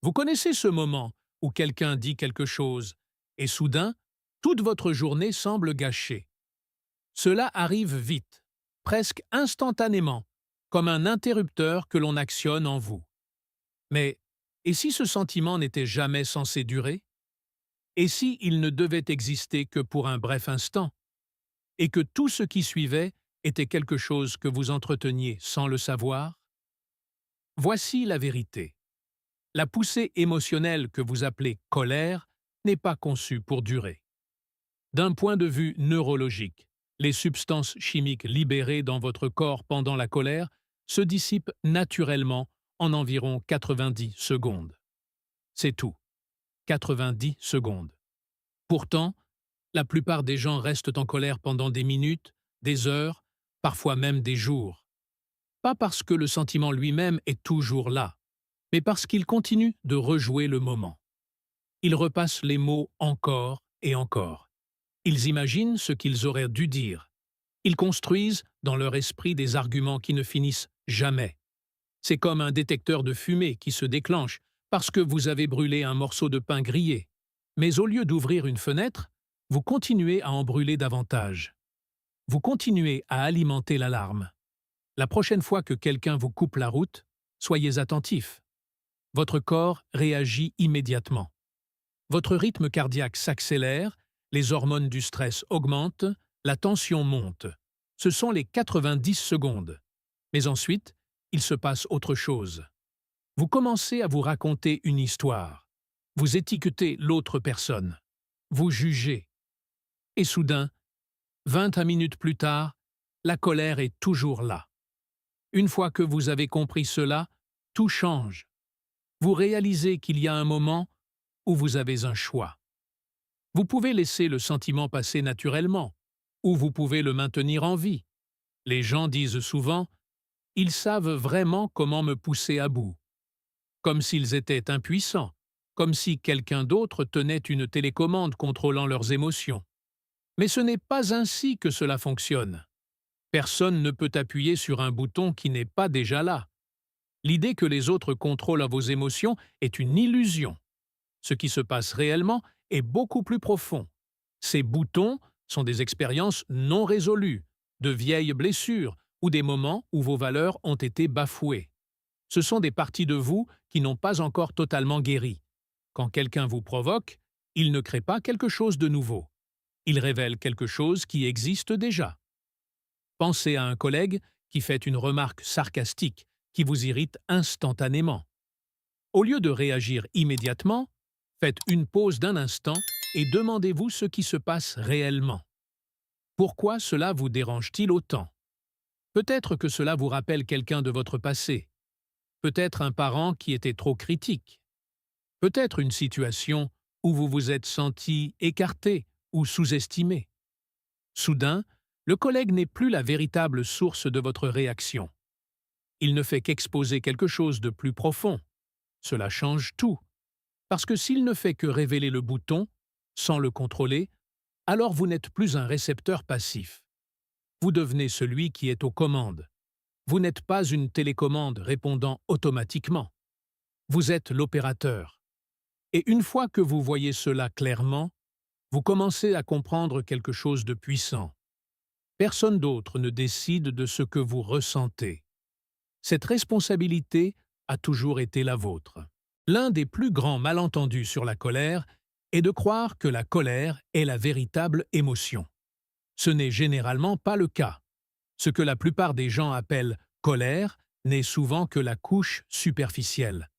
Vous connaissez ce moment où quelqu'un dit quelque chose et soudain, toute votre journée semble gâchée. Cela arrive vite, presque instantanément, comme un interrupteur que l'on actionne en vous. Mais et si ce sentiment n'était jamais censé durer? Et si il ne devait exister que pour un bref instant? Et que tout ce qui suivait était quelque chose que vous entreteniez sans le savoir? Voici la vérité. La poussée émotionnelle que vous appelez colère n'est pas conçue pour durer. D'un point de vue neurologique, les substances chimiques libérées dans votre corps pendant la colère se dissipent naturellement en environ 90 secondes. C'est tout. 90 secondes. Pourtant, la plupart des gens restent en colère pendant des minutes, des heures, parfois même des jours. Pas parce que le sentiment lui-même est toujours là, mais parce qu'ils continuent de rejouer le moment. Ils repassent les mots encore et encore. Ils imaginent ce qu'ils auraient dû dire. Ils construisent dans leur esprit des arguments qui ne finissent jamais. C'est comme un détecteur de fumée qui se déclenche parce que vous avez brûlé un morceau de pain grillé. Mais au lieu d'ouvrir une fenêtre, vous continuez à en brûler davantage. Vous continuez à alimenter l'alarme. La prochaine fois que quelqu'un vous coupe la route, soyez attentif. Votre corps réagit immédiatement. Votre rythme cardiaque s'accélère, les hormones du stress augmentent, la tension monte. Ce sont les 90 secondes. Mais ensuite, il se passe autre chose. Vous commencez à vous raconter une histoire. Vous étiquetez l'autre personne. Vous jugez. Et soudain, 20 minutes plus tard, la colère est toujours là. Une fois que vous avez compris cela, tout change. Vous réalisez qu'il y a un moment où vous avez un choix. Vous pouvez laisser le sentiment passer naturellement, ou vous pouvez le maintenir en vie. Les gens disent souvent « ils savent vraiment comment me pousser à bout », comme s'ils étaient impuissants, comme si quelqu'un d'autre tenait une télécommande contrôlant leurs émotions. Mais ce n'est pas ainsi que cela fonctionne. Personne ne peut appuyer sur un bouton qui n'est pas déjà là. L'idée que les autres contrôlent vos émotions est une illusion. Ce qui se passe réellement est beaucoup plus profond. Ces boutons sont des expériences non résolues, de vieilles blessures ou des moments où vos valeurs ont été bafouées. Ce sont des parties de vous qui n'ont pas encore totalement guéri. Quand quelqu'un vous provoque, il ne crée pas quelque chose de nouveau. Il révèle quelque chose qui existe déjà. Pensez à un collègue qui fait une remarque sarcastique qui vous irrite instantanément. Au lieu de réagir immédiatement, faites une pause d'un instant et demandez-vous ce qui se passe réellement. Pourquoi cela vous dérange-t-il autant? Peut-être que cela vous rappelle quelqu'un de votre passé. Peut-être un parent qui était trop critique. Peut-être une situation où vous vous êtes senti écarté ou sous-estimé. Soudain, le collègue n'est plus la véritable source de votre réaction. Il ne fait qu'exposer quelque chose de plus profond. Cela change tout. Parce que s'il ne fait que révéler le bouton, sans le contrôler, alors vous n'êtes plus un récepteur passif. Vous devenez celui qui est aux commandes. Vous n'êtes pas une télécommande répondant automatiquement. Vous êtes l'opérateur. Et une fois que vous voyez cela clairement, vous commencez à comprendre quelque chose de puissant. Personne d'autre ne décide de ce que vous ressentez. Cette responsabilité a toujours été la vôtre. L'un des plus grands malentendus sur la colère est de croire que la colère est la véritable émotion. Ce n'est généralement pas le cas. Ce que la plupart des gens appellent colère n'est souvent que la couche superficielle,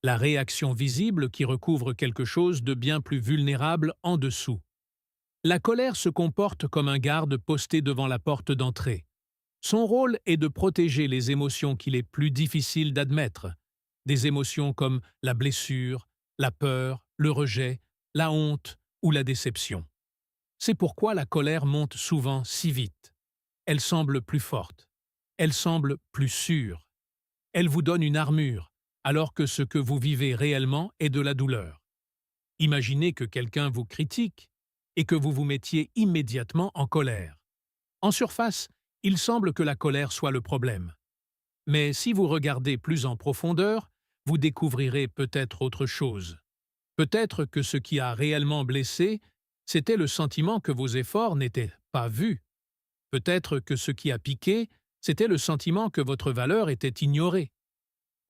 la réaction visible qui recouvre quelque chose de bien plus vulnérable en dessous. La colère se comporte comme un garde posté devant la porte d'entrée. Son rôle est de protéger les émotions qu'il est plus difficile d'admettre, des émotions comme la blessure, la peur, le rejet, la honte ou la déception. C'est pourquoi la colère monte souvent si vite. Elle semble plus forte. Elle semble plus sûre. Elle vous donne une armure, alors que ce que vous vivez réellement est de la douleur. Imaginez que quelqu'un vous critique et que vous vous mettiez immédiatement en colère. En surface, il semble que la colère soit le problème. Mais si vous regardez plus en profondeur, vous découvrirez peut-être autre chose. Peut-être que ce qui a réellement blessé, c'était le sentiment que vos efforts n'étaient pas vus. Peut-être que ce qui a piqué, c'était le sentiment que votre valeur était ignorée.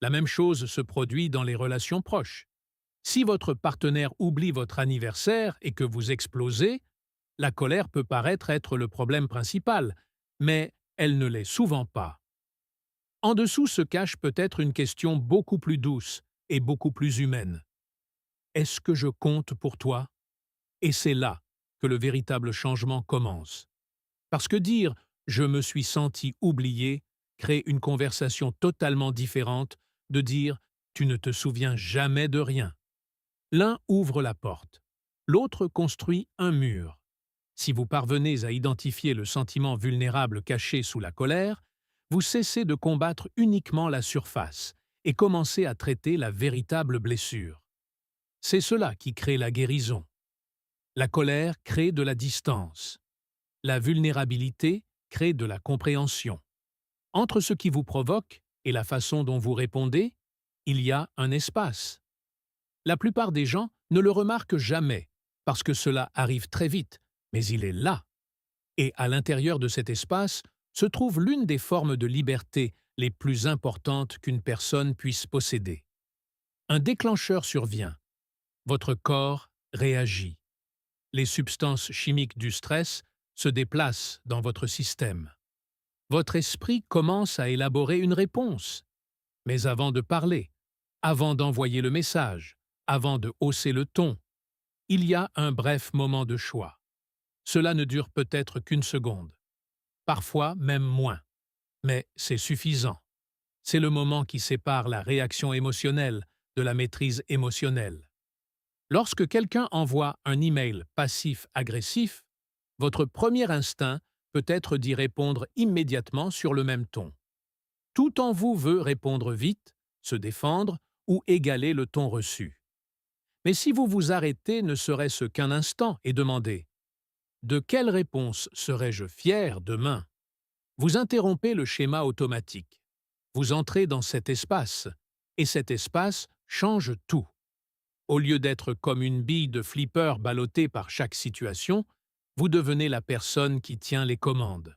La même chose se produit dans les relations proches. Si votre partenaire oublie votre anniversaire et que vous explosez, la colère peut paraître être le problème principal, mais elle ne l'est souvent pas. En dessous se cache peut-être une question beaucoup plus douce et beaucoup plus humaine. Est-ce que je compte pour toi? Et c'est là que le véritable changement commence. Parce que dire « je me suis senti oublié » crée une conversation totalement différente de dire « tu ne te souviens jamais de rien ». L'un ouvre la porte, l'autre construit un mur. Si vous parvenez à identifier le sentiment vulnérable caché sous la colère, vous cessez de combattre uniquement la surface et commencez à traiter la véritable blessure. C'est cela qui crée la guérison. La colère crée de la distance. La vulnérabilité crée de la compréhension. Entre ce qui vous provoque et la façon dont vous répondez, il y a un espace. La plupart des gens ne le remarquent jamais, parce que cela arrive très vite, mais il est là. Et à l'intérieur de cet espace se trouve l'une des formes de liberté les plus importantes qu'une personne puisse posséder. Un déclencheur survient. Votre corps réagit. Les substances chimiques du stress se déplacent dans votre système. Votre esprit commence à élaborer une réponse. Mais avant de parler, avant d'envoyer le message, avant de hausser le ton, il y a un bref moment de choix. Cela ne dure peut-être qu'une seconde, parfois même moins, mais c'est suffisant. C'est le moment qui sépare la réaction émotionnelle de la maîtrise émotionnelle. Lorsque quelqu'un envoie un email passif-agressif, votre premier instinct peut être d'y répondre immédiatement sur le même ton. Tout en vous veut répondre vite, se défendre ou égaler le ton reçu. Mais si vous vous arrêtez ne serait-ce qu'un instant et demandez « De quelle réponse serais-je fier demain ?» Vous interrompez le schéma automatique. Vous entrez dans cet espace, et cet espace change tout. Au lieu d'être comme une bille de flipper ballottée par chaque situation, vous devenez la personne qui tient les commandes.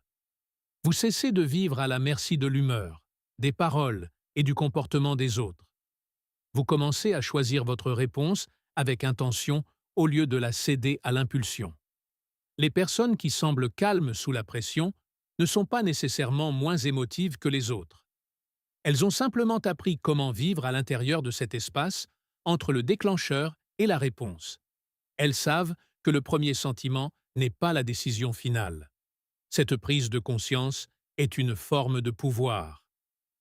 Vous cessez de vivre à la merci de l'humeur, des paroles et du comportement des autres. Vous commencez à choisir votre réponse avec intention au lieu de la céder à l'impulsion. Les personnes qui semblent calmes sous la pression ne sont pas nécessairement moins émotives que les autres. Elles ont simplement appris comment vivre à l'intérieur de cet espace entre le déclencheur et la réponse. Elles savent que le premier sentiment n'est pas la décision finale. Cette prise de conscience est une forme de pouvoir.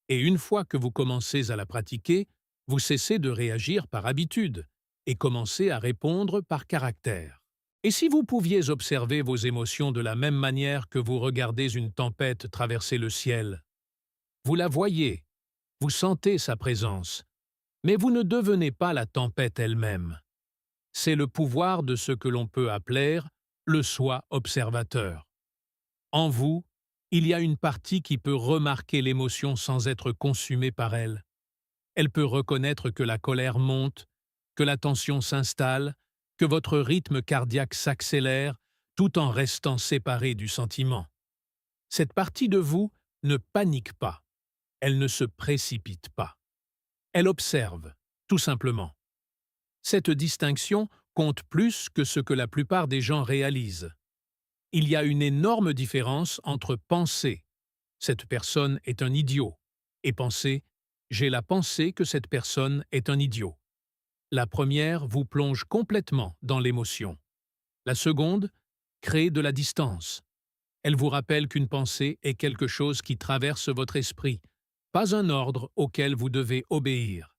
Et une fois que vous commencez à la pratiquer, vous cessez de réagir par habitude et commencez à répondre par caractère. Et si vous pouviez observer vos émotions de la même manière que vous regardez une tempête traverser le ciel? Vous la voyez, vous sentez sa présence, mais vous ne devenez pas la tempête elle-même. C'est le pouvoir de ce que l'on peut appeler le soi observateur. En vous, il y a une partie qui peut remarquer l'émotion sans être consumée par elle. Elle peut reconnaître que la colère monte, que la tension s'installe, que votre rythme cardiaque s'accélère tout en restant séparé du sentiment. Cette partie de vous ne panique pas, elle ne se précipite pas. Elle observe, tout simplement. Cette distinction compte plus que ce que la plupart des gens réalisent. Il y a une énorme différence entre penser « cette personne est un idiot » et penser « j'ai la pensée que cette personne est un idiot ». La première vous plonge complètement dans l'émotion. La seconde crée de la distance. Elle vous rappelle qu'une pensée est quelque chose qui traverse votre esprit, pas un ordre auquel vous devez obéir.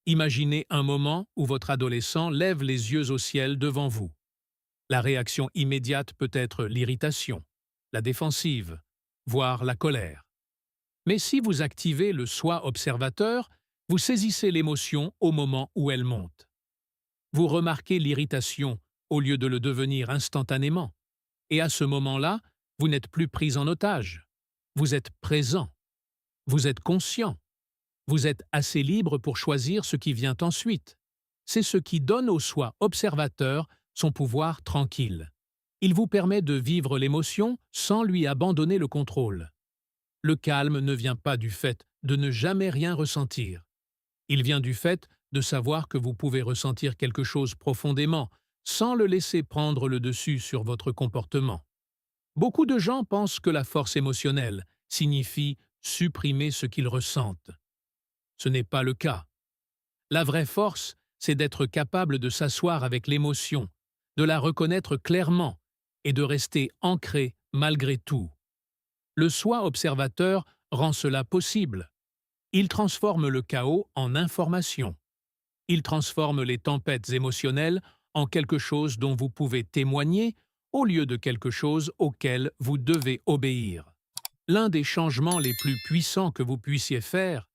Imaginez un moment où votre adolescent lève les yeux au ciel devant vous. La réaction immédiate peut être l'irritation, la défensive, voire la colère. Mais si vous activez le soi observateur, vous saisissez l'émotion au moment où elle monte. Vous remarquez l'irritation au lieu de le devenir instantanément. Et à ce moment-là, vous n'êtes plus pris en otage. Vous êtes présent. Vous êtes conscient. Vous êtes assez libre pour choisir ce qui vient ensuite. C'est ce qui donne au soi observateur son pouvoir tranquille. Il vous permet de vivre l'émotion sans lui abandonner le contrôle. Le calme ne vient pas du fait de ne jamais rien ressentir. Il vient du fait de savoir que vous pouvez ressentir quelque chose profondément, sans le laisser prendre le dessus sur votre comportement. Beaucoup de gens pensent que la force émotionnelle signifie supprimer ce qu'ils ressentent. Ce n'est pas le cas. La vraie force, c'est d'être capable de s'asseoir avec l'émotion, de la reconnaître clairement et de rester ancré malgré tout. Le soi observateur rend cela possible. Il transforme le chaos en information. Il transforme les tempêtes émotionnelles en quelque chose dont vous pouvez témoigner au lieu de quelque chose auquel vous devez obéir. L'un des changements les plus puissants que vous puissiez faire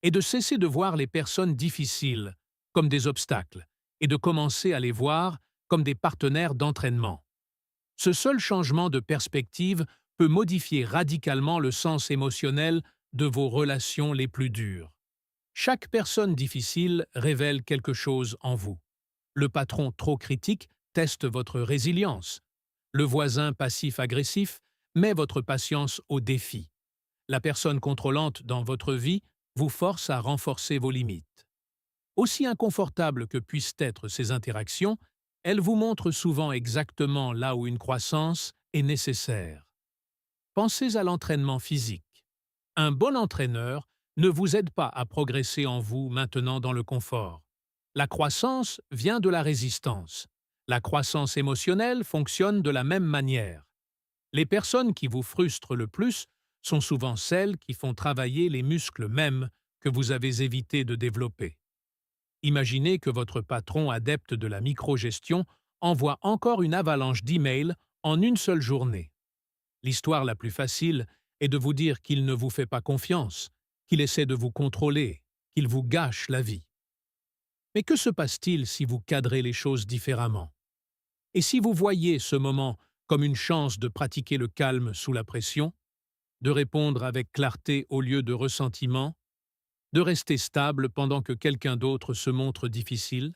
est de cesser de voir les personnes difficiles comme des obstacles et de commencer à les voir comme des partenaires d'entraînement. Ce seul changement de perspective peut modifier radicalement le sens émotionnel de vos relations les plus dures. Chaque personne difficile révèle quelque chose en vous. Le patron trop critique teste votre résilience. Le voisin passif-agressif met votre patience au défi. La personne contrôlante dans votre vie vous force à renforcer vos limites. Aussi inconfortables que puissent être ces interactions, elles vous montrent souvent exactement là où une croissance est nécessaire. Pensez à l'entraînement physique. Un bon entraîneur ne vous aide pas à progresser en vous maintenant dans le confort. La croissance vient de la résistance. La croissance émotionnelle fonctionne de la même manière. Les personnes qui vous frustrent le plus sont souvent celles qui font travailler les muscles mêmes que vous avez évité de développer. Imaginez que votre patron adepte de la microgestion envoie encore une avalanche d'emails en une seule journée. L'histoire la plus facile est de vous dire qu'il ne vous fait pas confiance, qu'il essaie de vous contrôler, qu'il vous gâche la vie. Mais que se passe-t-il si vous cadrez les choses différemment? Et si vous voyez ce moment comme une chance de pratiquer le calme sous la pression, de répondre avec clarté au lieu de ressentiment, de rester stable pendant que quelqu'un d'autre se montre difficile?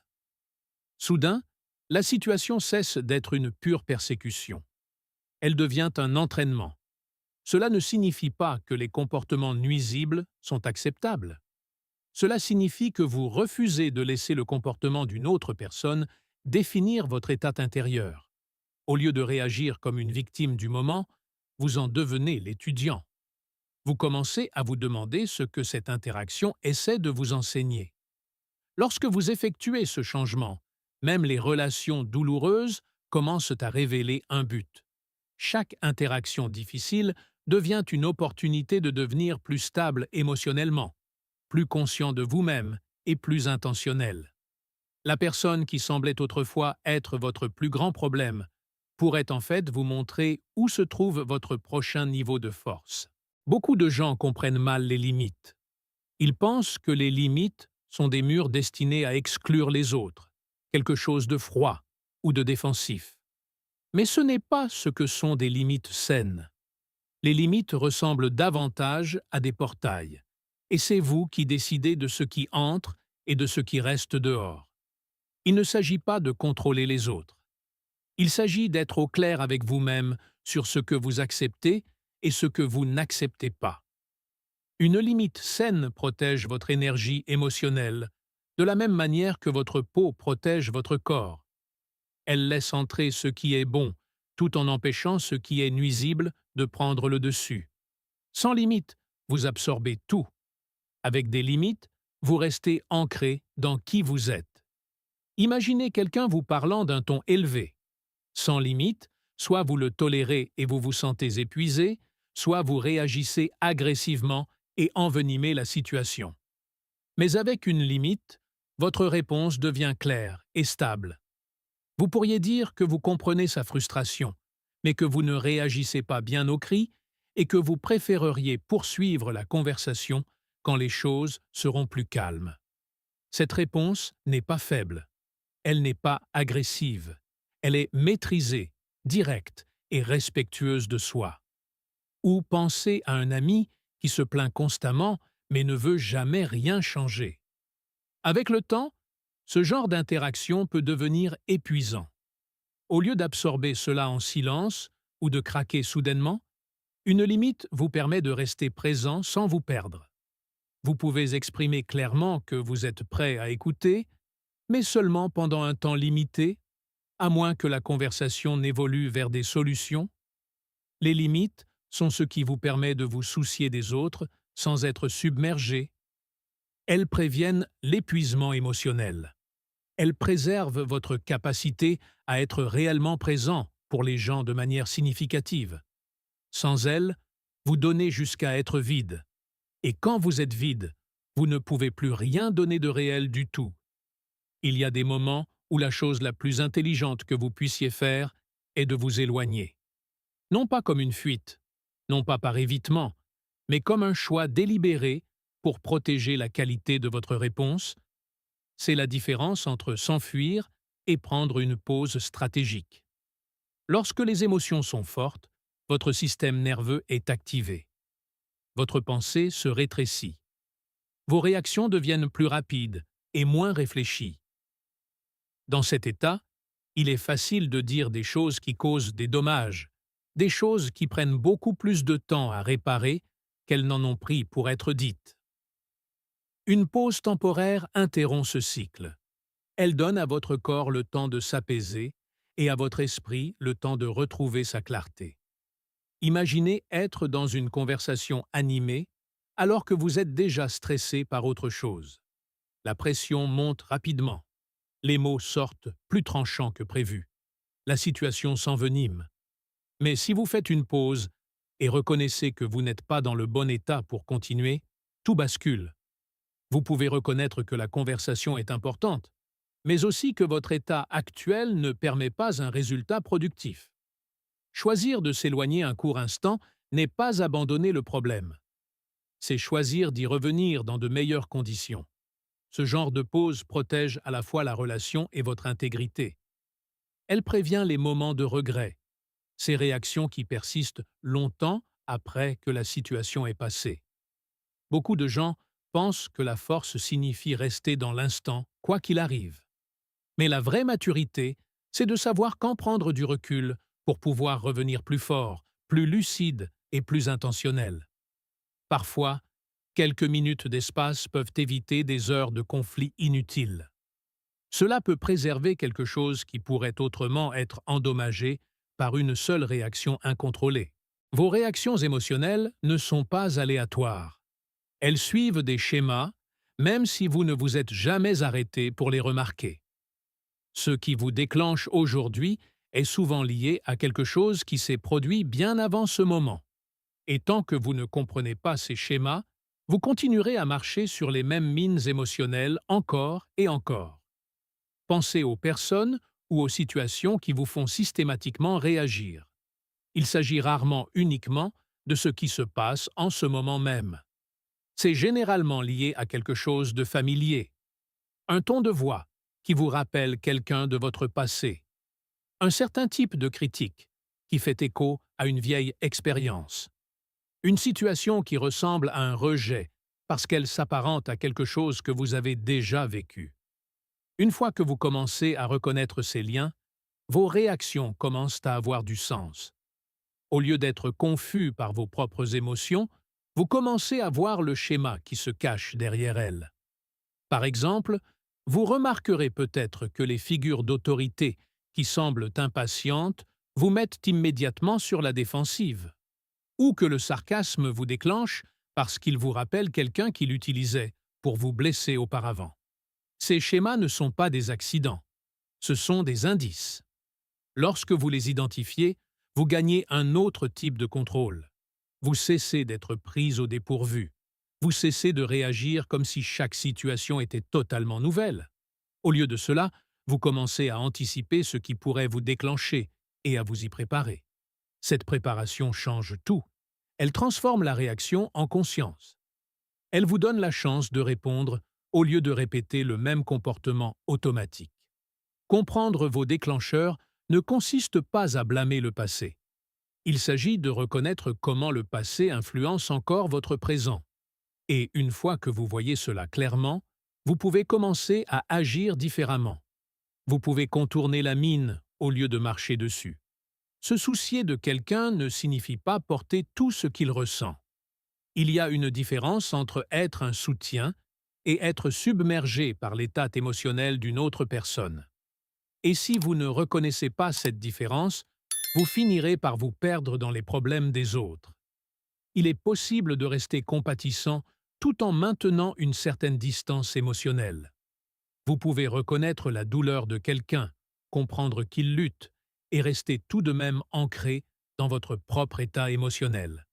Soudain, la situation cesse d'être une pure persécution. Elle devient un entraînement. Cela ne signifie pas que les comportements nuisibles sont acceptables. Cela signifie que vous refusez de laisser le comportement d'une autre personne définir votre état intérieur. Au lieu de réagir comme une victime du moment, vous en devenez l'étudiant. Vous commencez à vous demander ce que cette interaction essaie de vous enseigner. Lorsque vous effectuez ce changement, même les relations douloureuses commencent à révéler un but. Chaque interaction difficile devient une opportunité de devenir plus stable émotionnellement, plus conscient de vous-même et plus intentionnel. La personne qui semblait autrefois être votre plus grand problème pourrait en fait vous montrer où se trouve votre prochain niveau de force. Beaucoup de gens comprennent mal les limites. Ils pensent que les limites sont des murs destinés à exclure les autres, quelque chose de froid ou de défensif. Mais ce n'est pas ce que sont des limites saines. Les limites ressemblent davantage à des portails, et c'est vous qui décidez de ce qui entre et de ce qui reste dehors. Il ne s'agit pas de contrôler les autres. Il s'agit d'être au clair avec vous-même sur ce que vous acceptez et ce que vous n'acceptez pas. Une limite saine protège votre énergie émotionnelle, de la même manière que votre peau protège votre corps. Elle laisse entrer ce qui est bon, tout en empêchant ce qui est nuisible de prendre le dessus. Sans limite, vous absorbez tout. Avec des limites, vous restez ancré dans qui vous êtes. Imaginez quelqu'un vous parlant d'un ton élevé. Sans limite, soit vous le tolérez et vous vous sentez épuisé, soit vous réagissez agressivement et envenimez la situation. Mais avec une limite, votre réponse devient claire et stable. Vous pourriez dire que vous comprenez sa frustration, mais que vous ne réagissez pas bien aux cris et que vous préféreriez poursuivre la conversation quand les choses seront plus calmes. Cette réponse n'est pas faible. Elle n'est pas agressive. Elle est maîtrisée, directe et respectueuse de soi. Ou pensez à un ami qui se plaint constamment, mais ne veut jamais rien changer. Avec le temps, ce genre d'interaction peut devenir épuisant. Au lieu d'absorber cela en silence ou de craquer soudainement, une limite vous permet de rester présent sans vous perdre. Vous pouvez exprimer clairement que vous êtes prêt à écouter, mais seulement pendant un temps limité, à moins que la conversation n'évolue vers des solutions. Les limites sont ce qui vous permet de vous soucier des autres sans être submergé. Elles préviennent l'épuisement émotionnel. Elles préservent votre capacité à être réellement présent pour les gens de manière significative. Sans elles, vous donnez jusqu'à être vide. Et quand vous êtes vide, vous ne pouvez plus rien donner de réel du tout. Il y a des moments où la chose la plus intelligente que vous puissiez faire est de vous éloigner. Non pas comme une fuite, non pas par évitement, mais comme un choix délibéré pour protéger la qualité de votre réponse. C'est la différence entre s'enfuir et prendre une pause stratégique. Lorsque les émotions sont fortes, votre système nerveux est activé. Votre pensée se rétrécit. Vos réactions deviennent plus rapides et moins réfléchies. Dans cet état, il est facile de dire des choses qui causent des dommages, des choses qui prennent beaucoup plus de temps à réparer qu'elles n'en ont pris pour être dites. Une pause temporaire interrompt ce cycle. Elle donne à votre corps le temps de s'apaiser et à votre esprit le temps de retrouver sa clarté. Imaginez être dans une conversation animée alors que vous êtes déjà stressé par autre chose. La pression monte rapidement. Les mots sortent plus tranchants que prévu. La situation s'envenime. Mais si vous faites une pause et reconnaissez que vous n'êtes pas dans le bon état pour continuer, tout bascule. Vous pouvez reconnaître que la conversation est importante, mais aussi que votre état actuel ne permet pas un résultat productif. Choisir de s'éloigner un court instant n'est pas abandonner le problème. C'est choisir d'y revenir dans de meilleures conditions. Ce genre de pause protège à la fois la relation et votre intégrité. Elle prévient les moments de regret, ces réactions qui persistent longtemps après que la situation est passée. Beaucoup de gens pensent que la force signifie rester dans l'instant, quoi qu'il arrive. Mais la vraie maturité, c'est de savoir quand prendre du recul pour pouvoir revenir plus fort, plus lucide et plus intentionnel. Parfois, quelques minutes d'espace peuvent éviter des heures de conflits inutiles. Cela peut préserver quelque chose qui pourrait autrement être endommagé par une seule réaction incontrôlée. Vos réactions émotionnelles ne sont pas aléatoires. Elles suivent des schémas, même si vous ne vous êtes jamais arrêté pour les remarquer. Ce qui vous déclenche aujourd'hui est souvent lié à quelque chose qui s'est produit bien avant ce moment. Et tant que vous ne comprenez pas ces schémas, vous continuerez à marcher sur les mêmes mines émotionnelles encore et encore. Pensez aux personnes ou aux situations qui vous font systématiquement réagir. Il s'agit rarement uniquement de ce qui se passe en ce moment même. C'est généralement lié à quelque chose de familier. Un ton de voix qui vous rappelle quelqu'un de votre passé. Un certain type de critique qui fait écho à une vieille expérience. Une situation qui ressemble à un rejet parce qu'elle s'apparente à quelque chose que vous avez déjà vécu. Une fois que vous commencez à reconnaître ces liens, vos réactions commencent à avoir du sens. Au lieu d'être confus par vos propres émotions, vous commencez à voir le schéma qui se cache derrière elles. Par exemple, vous remarquerez peut-être que les figures d'autorité qui semblent impatientes vous mettent immédiatement sur la défensive, ou que le sarcasme vous déclenche parce qu'il vous rappelle quelqu'un qui l'utilisait pour vous blesser auparavant. Ces schémas ne sont pas des accidents, ce sont des indices. Lorsque vous les identifiez, vous gagnez un autre type de contrôle. Vous cessez d'être pris au dépourvu. Vous cessez de réagir comme si chaque situation était totalement nouvelle. Au lieu de cela, vous commencez à anticiper ce qui pourrait vous déclencher et à vous y préparer. Cette préparation change tout. Elle transforme la réaction en conscience. Elle vous donne la chance de répondre au lieu de répéter le même comportement automatique. Comprendre vos déclencheurs ne consiste pas à blâmer le passé. Il s'agit de reconnaître comment le passé influence encore votre présent. Et une fois que vous voyez cela clairement, vous pouvez commencer à agir différemment. Vous pouvez contourner la mine au lieu de marcher dessus. Se soucier de quelqu'un ne signifie pas porter tout ce qu'il ressent. Il y a une différence entre être un soutien et être submergé par l'état émotionnel d'une autre personne. Et si vous ne reconnaissez pas cette différence, vous finirez par vous perdre dans les problèmes des autres. Il est possible de rester compatissant tout en maintenant une certaine distance émotionnelle. Vous pouvez reconnaître la douleur de quelqu'un, comprendre qu'il lutte, et rester tout de même ancré dans votre propre état émotionnel.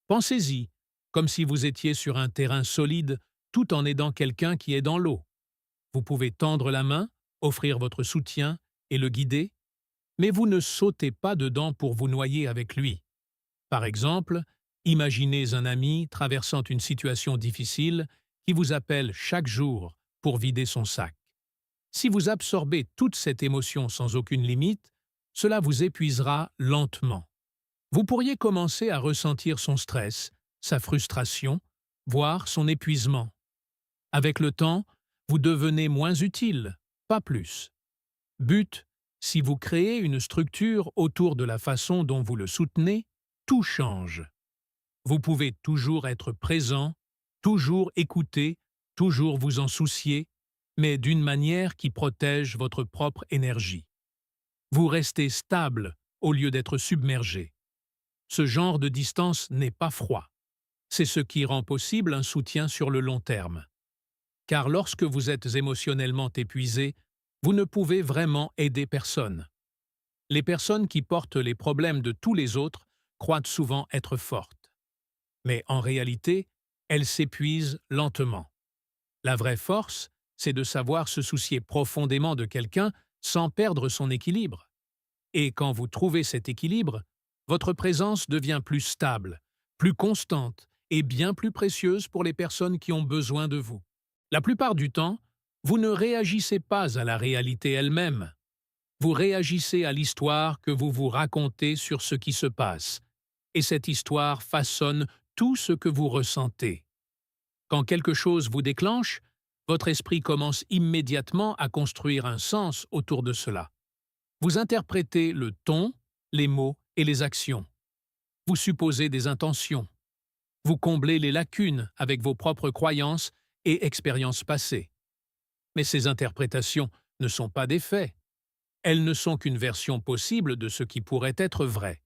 Pensez-y, comme si vous étiez sur un terrain solide tout en aidant quelqu'un qui est dans l'eau. Vous pouvez tendre la main, offrir votre soutien et le guider, mais vous ne sautez pas dedans pour vous noyer avec lui. Par exemple, imaginez un ami traversant une situation difficile qui vous appelle chaque jour pour vider son sac. Si vous absorbez toute cette émotion sans aucune limite, cela vous épuisera lentement. Vous pourriez commencer à ressentir son stress, sa frustration, voire son épuisement. Avec le temps, vous devenez moins utile, pas plus. But, si vous créez une structure autour de la façon dont vous le soutenez, tout change. Vous pouvez toujours être présent, toujours écouter, toujours vous en soucier, mais d'une manière qui protège votre propre énergie. Vous restez stable au lieu d'être submergé. Ce genre de distance n'est pas froid. C'est ce qui rend possible un soutien sur le long terme. Car lorsque vous êtes émotionnellement épuisé, vous ne pouvez vraiment aider personne. Les personnes qui portent les problèmes de tous les autres croient souvent être fortes. Mais en réalité, elles s'épuisent lentement. La vraie force, c'est de savoir se soucier profondément de quelqu'un sans perdre son équilibre. Et quand vous trouvez cet équilibre, votre présence devient plus stable, plus constante et bien plus précieuse pour les personnes qui ont besoin de vous. La plupart du temps, vous ne réagissez pas à la réalité elle-même. Vous réagissez à l'histoire que vous vous racontez sur ce qui se passe, et cette histoire façonne tout ce que vous ressentez. Quand quelque chose vous déclenche, votre esprit commence immédiatement à construire un sens autour de cela. Vous interprétez le ton, les mots et les actions. Vous supposez des intentions. Vous comblez les lacunes avec vos propres croyances et expériences passées. Mais ces interprétations ne sont pas des faits. Elles ne sont qu'une version possible de ce qui pourrait être vrai.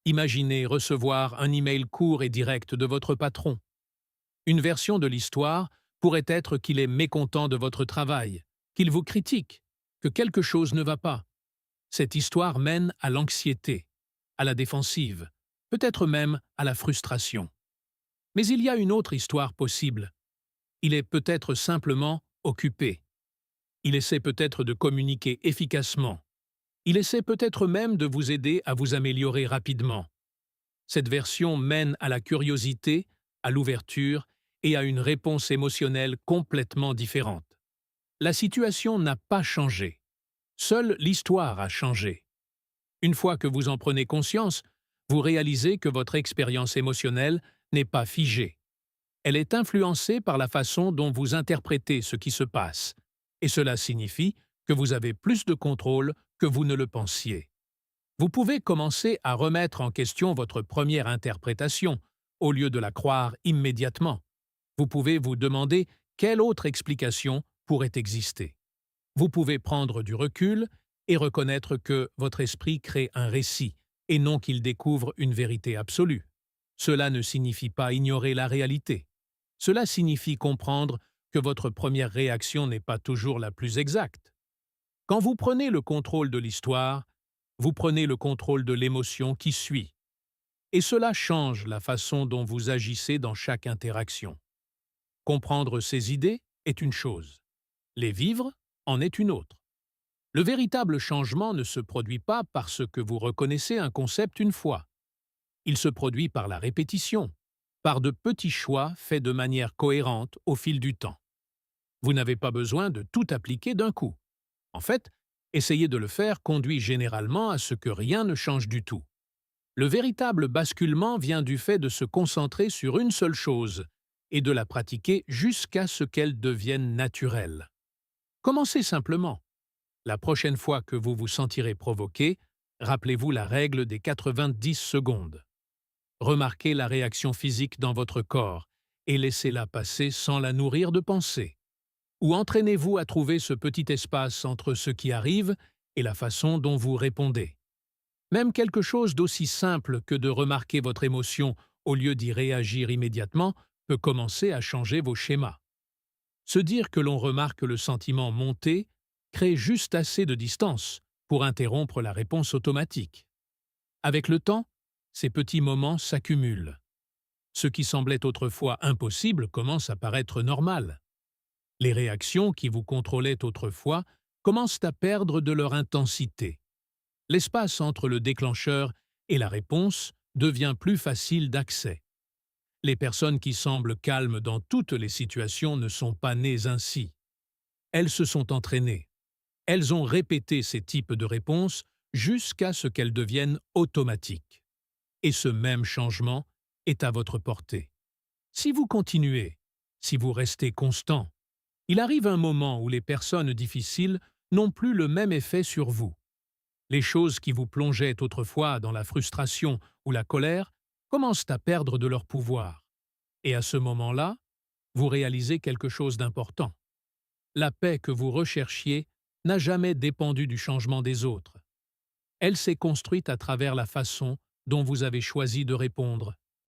Imaginez recevoir un email court et direct de votre patron. Une version de l'histoire pourrait être qu'il est mécontent de votre travail, qu'il vous critique, que quelque chose ne va pas. Cette histoire mène à l'anxiété, à la défensive, peut-être même à la frustration. Mais il y a une autre histoire possible. Il est peut-être simplement occupé. Il essaie peut-être de communiquer efficacement. Il essaie peut-être même de vous aider à vous améliorer rapidement. Cette version mène à la curiosité, à l'ouverture et à une réponse émotionnelle complètement différente. La situation n'a pas changé. Seule l'histoire a changé. Une fois que vous en prenez conscience, vous réalisez que votre expérience émotionnelle n'est pas figée. Elle est influencée par la façon dont vous interprétez ce qui se passe, et cela signifie que vous avez plus de contrôle que vous ne le pensiez. Vous pouvez commencer à remettre en question votre première interprétation, au lieu de la croire immédiatement. Vous pouvez vous demander quelle autre explication pourrait exister. Vous pouvez prendre du recul et reconnaître que votre esprit crée un récit, et non qu'il découvre une vérité absolue. Cela ne signifie pas ignorer la réalité. Cela signifie comprendre que votre première réaction n'est pas toujours la plus exacte. Quand vous prenez le contrôle de l'histoire, vous prenez le contrôle de l'émotion qui suit. Et cela change la façon dont vous agissez dans chaque interaction. Comprendre ces idées est une chose. Les vivre en est une autre. Le véritable changement ne se produit pas parce que vous reconnaissez un concept une fois. Il se produit par la répétition, par de petits choix faits de manière cohérente au fil du temps. Vous n'avez pas besoin de tout appliquer d'un coup. En fait, essayer de le faire conduit généralement à ce que rien ne change du tout. Le véritable basculement vient du fait de se concentrer sur une seule chose et de la pratiquer jusqu'à ce qu'elle devienne naturelle. Commencez simplement. La prochaine fois que vous vous sentirez provoqué, rappelez-vous la règle des 90 secondes. Remarquez la réaction physique dans votre corps et laissez-la passer sans la nourrir de pensées. Ou entraînez-vous à trouver ce petit espace entre ce qui arrive et la façon dont vous répondez. Même quelque chose d'aussi simple que de remarquer votre émotion au lieu d'y réagir immédiatement peut commencer à changer vos schémas. Se dire que l'on remarque le sentiment monter crée juste assez de distance pour interrompre la réponse automatique. Avec le temps, ces petits moments s'accumulent. Ce qui semblait autrefois impossible commence à paraître normal. Les réactions qui vous contrôlaient autrefois commencent à perdre de leur intensité. L'espace entre le déclencheur et la réponse devient plus facile d'accès. Les personnes qui semblent calmes dans toutes les situations ne sont pas nées ainsi. Elles se sont entraînées. Elles ont répété ces types de réponses jusqu'à ce qu'elles deviennent automatiques. Et ce même changement est à votre portée. Si vous continuez, si vous restez constant, il arrive un moment où les personnes difficiles n'ont plus le même effet sur vous. Les choses qui vous plongeaient autrefois dans la frustration ou la colère commencent à perdre de leur pouvoir. Et à ce moment-là, vous réalisez quelque chose d'important. La paix que vous recherchiez n'a jamais dépendu du changement des autres. Elle s'est construite à travers la façon dont vous avez choisi de répondre.